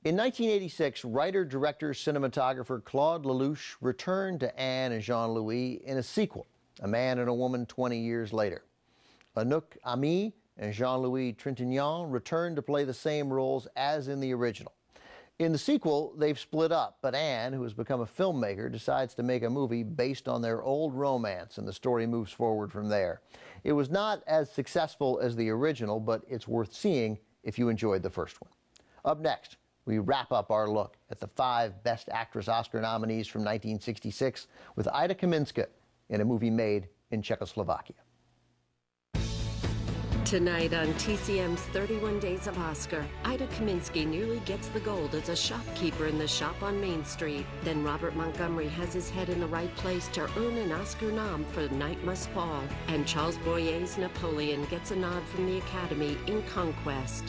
In 1986, writer-director cinematographer Claude Lelouch returned to Anne and Jean-Louis in a sequel, A Man and a Woman 20 Years Later. Anouk Aimée and Jean-Louis Trintignant returned to play the same roles as in the original. In the sequel, they've split up, but Anne, who has become a filmmaker, decides to make a movie based on their old romance, and the story moves forward from there. It was not as successful as the original, but it's worth seeing if you enjoyed the first one. Up next, we wrap up our look at the 5 Best Actress Oscar nominees from 1966 with Ida Kaminska in a movie made in Czechoslovakia. Tonight on TCM's 31 Days of Oscar, Ida Kaminski nearly gets the gold as a shopkeeper in the shop on Main Street. Then Robert Montgomery has his head in the right place to earn an Oscar nom for Night Must Fall. And Charles Boyer's Napoleon gets a nod from the Academy in Conquest.